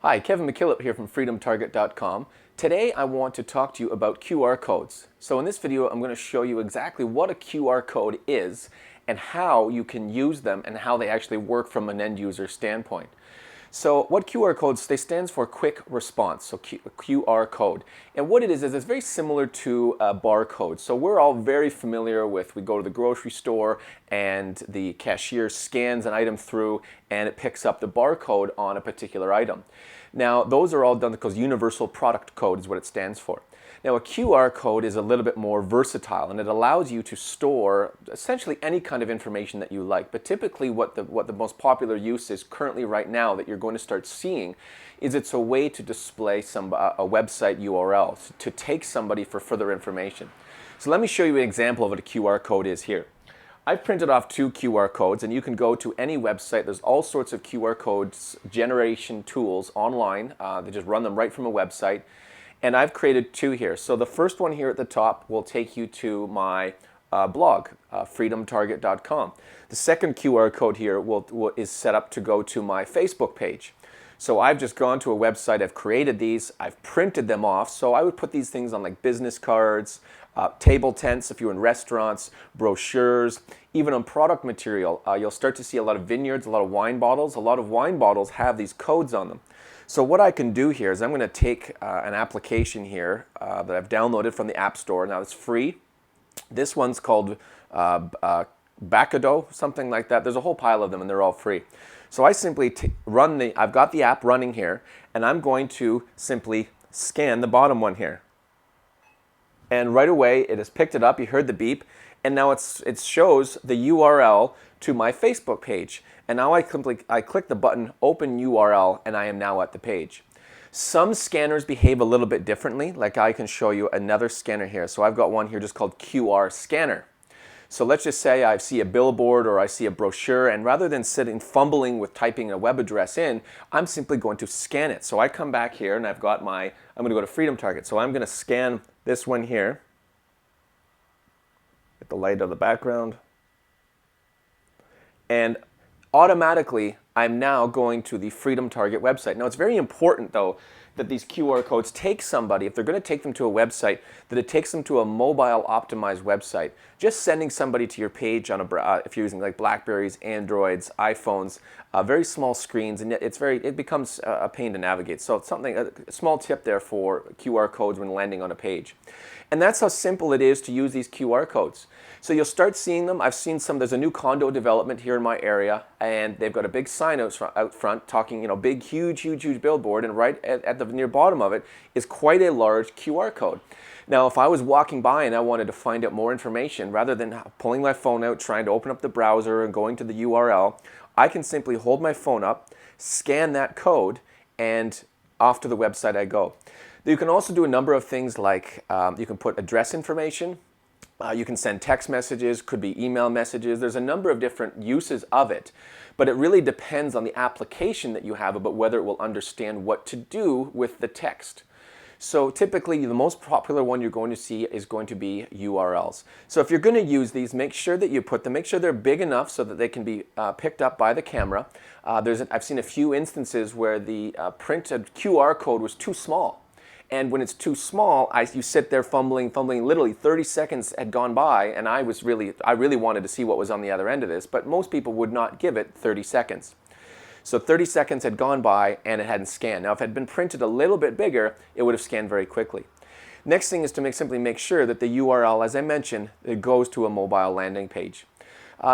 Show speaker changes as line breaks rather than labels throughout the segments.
Hi, Kevin McKillop here from freedomtarget.com. Today I want to talk to you about QR codes. So in this video I'm going to show you exactly what a QR code is and how you can use them and how they actually work from an end user standpoint. So what QR codes, they stands for quick response, so QR code. And what it is it's very similar to a barcode. So we're all very familiar with, we go to the grocery store and the cashier scans an item through and it picks up the barcode on a particular item. Now those are all done because Universal Product Code is what it stands for. Now a QR code is a little bit more versatile and it allows you to store essentially any kind of information that you like. But typically what the most popular use is currently right now that you're going to start seeing is it's a way to display a website URL, to take somebody for further information. So let me show you an example of what a QR code is here. I've printed off two QR codes and you can go to any website. There's all sorts of QR codes generation tools online. They just run them right from a website. And I've created two here. So the first one here at the top will take you to my blog, freedomtarget.com. The second QR code here is set up to go to my Facebook page. So I've just gone to a website, I've created these, I've printed them off. So I would put these things on like business cards, table tents if you're in restaurants, brochures, even on product material. You'll start to see a lot of vineyards, a lot of wine bottles. A lot of wine bottles have these codes on them. So what I can do here is I'm going to take an application here that I've downloaded from the App Store. Now it's free. This one's called Bacado, something like that. There's a whole pile of them and they're all free. So I simply I've got the app running here and I'm going to simply scan the bottom one here. And right away it has picked it up, you heard the beep, and now it shows the URL to my Facebook page. And now I click the button Open URL and I am now at the page. Some scanners behave a little bit differently, like I can show you another scanner here. So I've got one here just called QR Scanner. So let's just say I see a billboard or I see a brochure, and rather than sitting fumbling with typing a web address in, I'm simply going to scan it. So I come back here and I'm going to go to Freedom Target. So I'm going to scan this one here. Get the light of the background. And automatically, I'm now going to the Freedom Target website. Now, it's very important, though, that these QR codes take somebody, if they're going to take them to a website, that it takes them to a mobile optimized website. Just sending somebody to your page on if you're using like Blackberries, Androids, iPhones, very small screens, and it becomes a pain to navigate. So it's a small tip there for QR codes when landing on a page. And that's how simple it is to use these QR codes. So you'll start seeing them. I've seen some, there's a new condo development here in my area, and they've got a big sign out front talking, big, huge billboard, and right at the near bottom of it is quite a large QR code. Now, if I was walking by and I wanted to find out more information, rather than pulling my phone out, trying to open up the browser and going to the URL, I can simply hold my phone up, scan that code, and off to the website I go. You can also do a number of things like you can put address information, you can send text messages, could be email messages. There's a number of different uses of it, but it really depends on the application that you have about whether it will understand what to do with the text. So typically the most popular one you're going to see is going to be URLs. So if you're going to use these, make sure that you make sure they're big enough so that they can be picked up by the camera. I've seen a few instances where the printed QR code was too small. And when it's too small, you sit there fumbling, literally 30 seconds had gone by, and I really wanted to see what was on the other end of this, but most people would not give it 30 seconds. So 30 seconds had gone by and it hadn't scanned. Now if it had been printed a little bit bigger, it would have scanned very quickly. Next thing is to simply make sure that the URL, as I mentioned, it goes to a mobile landing page.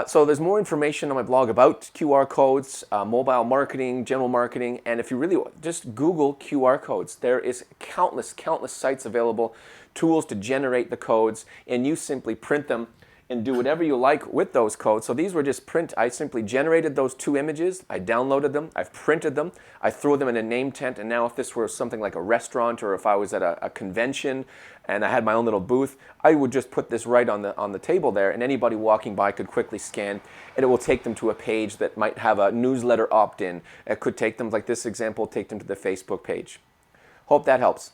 So there's more information on my blog about QR codes, mobile marketing, general marketing, and if you really just Google QR codes, there is countless sites available, tools to generate the codes, and you simply print them and do whatever you like with those codes. So these were just I simply generated those two images, I downloaded them, I've printed them, I threw them in a name tent, and now if this were something like a restaurant or if I was at a convention and I had my own little booth, I would just put this right on the table there, and anybody walking by could quickly scan, and it will take them to a page that might have a newsletter opt-in. It could take them, like this example, take them to the Facebook page. Hope that helps.